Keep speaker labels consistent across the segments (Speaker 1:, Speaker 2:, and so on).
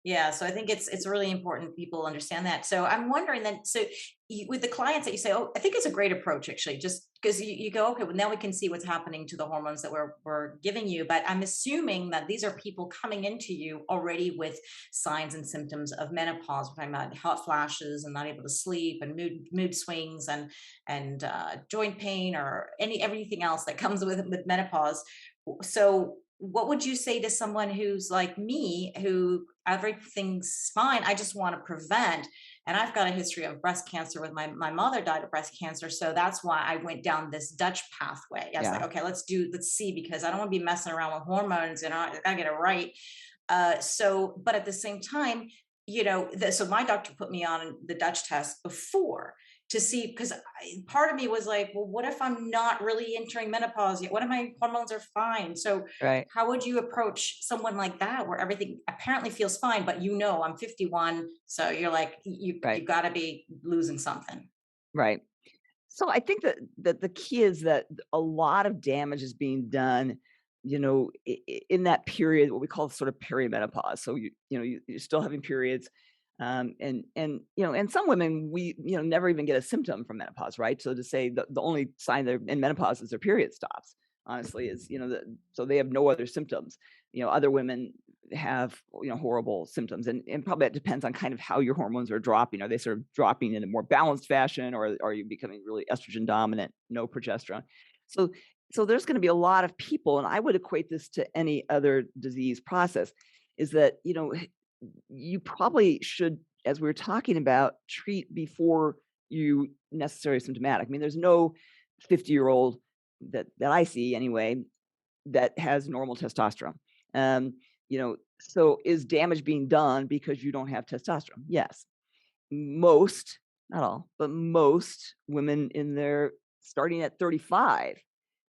Speaker 1: Yeah, so I think it's really important people understand that. So I'm wondering then, so with the clients that you say, oh, I think it's a great approach actually, just because you go, okay, well now we can see what's happening to the hormones that we're giving you. But I'm assuming that these are people coming into you already with signs and symptoms of menopause. We're talking about hot flashes and not able to sleep and mood swings and joint pain or everything else that comes with menopause. So what would you say to someone who's like me, who everything's fine, I just want to prevent, and I've got a history of breast cancer with my mother died of breast cancer, so that's why I went down this Dutch pathway. I was like,
Speaker 2: Yeah.
Speaker 1: okay, let's see, because I don't want to be messing around with hormones, and I gotta get it right. So but at the same time, so my doctor put me on the Dutch test before to see, because part of me was like, well, what if I'm not really entering menopause yet? What if my hormones are fine? So
Speaker 2: Right.
Speaker 1: how would you approach someone like that, where everything apparently feels fine, but I'm 51, so you're like, you
Speaker 2: Right.
Speaker 1: got to be losing something.
Speaker 2: Right. So I think that the key is that a lot of damage is being done, in that period, what we call sort of perimenopause. So you're still having periods, and some women we never even get a symptom from menopause, right? So to say the only sign they're in menopause is their period stops. Honestly, is so they have no other symptoms. Other women have horrible symptoms, and probably that depends on kind of how your hormones are dropping. Are they sort of dropping in a more balanced fashion, or are you becoming really estrogen dominant, no progesterone? So so there's going to be a lot of people, and I would equate this to any other disease process, is that you probably should, as we were talking about, treat before you necessarily symptomatic. I mean, there's no 50-year-old that I see anyway that has normal testosterone. So is damage being done because you don't have testosterone? Yes. Most, not all, but most women in their starting at 35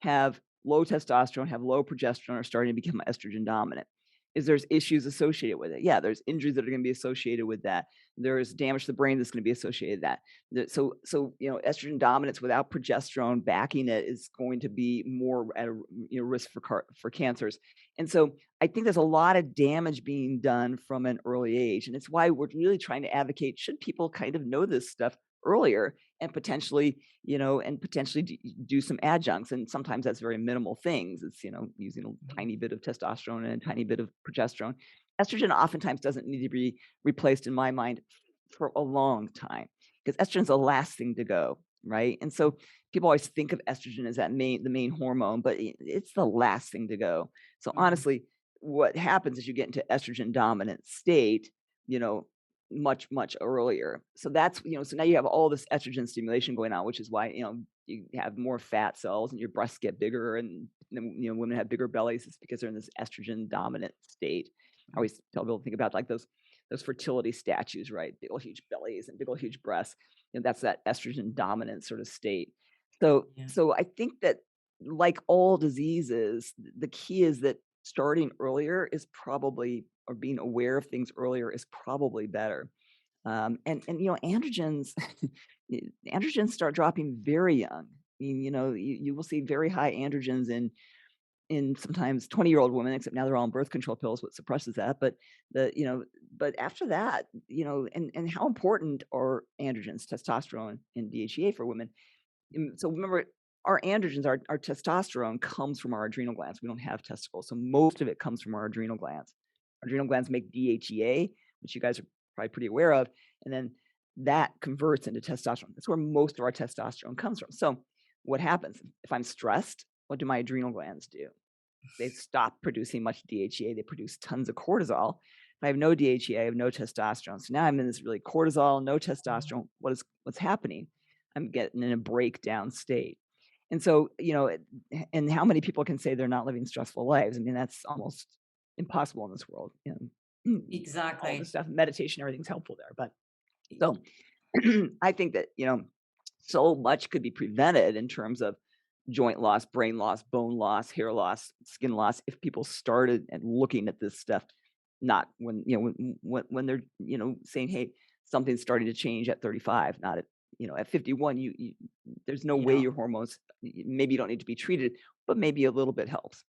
Speaker 2: have low testosterone, have low progesterone, are starting to become estrogen dominant. Is there's issues associated with it? Yeah, there's injuries that are going to be associated with that. There's damage to the brain that's going to be associated with that. So estrogen dominance without progesterone backing it is going to be more at a risk for cancers. And so I think there's a lot of damage being done from an early age, and it's why we're really trying to advocate, should people kind of know this stuff earlier and potentially do some adjuncts, and sometimes that's very minimal things. It's using a tiny bit of testosterone and a tiny bit of progesterone. Estrogen oftentimes doesn't need to be replaced, in my mind, for a long time, because estrogen's the last thing to go, right? And so people always think of estrogen as the main hormone, but it's the last thing to go. So
Speaker 1: Mhm.
Speaker 2: honestly, what happens is you get into estrogen dominant state, you know, much, much earlier. So so now you have all this estrogen stimulation going on, which is why, you have more fat cells and your breasts get bigger, and then, women have bigger bellies. It's because they're in this estrogen dominant state. I always tell people to think about like those fertility statues, right? Big old huge bellies and big old huge breasts. That's that estrogen dominant sort of state. So
Speaker 1: Yeah.
Speaker 2: so I think that, like all diseases, the key is that starting earlier is probably, or being aware of things earlier is probably better. And androgens, androgens start dropping very young. I mean, you will see very high androgens in sometimes 20-year-old women, except now they're all on birth control pills, what suppresses that. But but after that, and how important are androgens, testosterone and DHEA for women? So remember, our androgens, our testosterone comes from our adrenal glands. We don't have testicles, so most of it comes from our adrenal glands. Our adrenal glands make DHEA, which you guys are probably pretty aware of, and then that converts into testosterone. That's where most of our testosterone comes from. So what happens if I'm stressed? What do my adrenal glands do? They stop producing much DHEA. They produce tons of cortisol. If I have no DHEA, I have no testosterone. So now I'm in this really cortisol, no testosterone. What's happening? I'm getting in a breakdown state. And so, and how many people can say they're not living stressful lives? I mean, that's almost impossible in this world. All this
Speaker 1: Exactly.
Speaker 2: stuff, meditation, everything's helpful there. But so I think that, so much could be prevented in terms of joint loss, brain loss, bone loss, hair loss, skin loss, if people started and looking at this stuff, not when, when they're, saying, hey, something's starting to change at 35, not at 51. There's no way
Speaker 1: Yeah.
Speaker 2: your hormones, maybe you don't need to be treated, but maybe a little bit helps.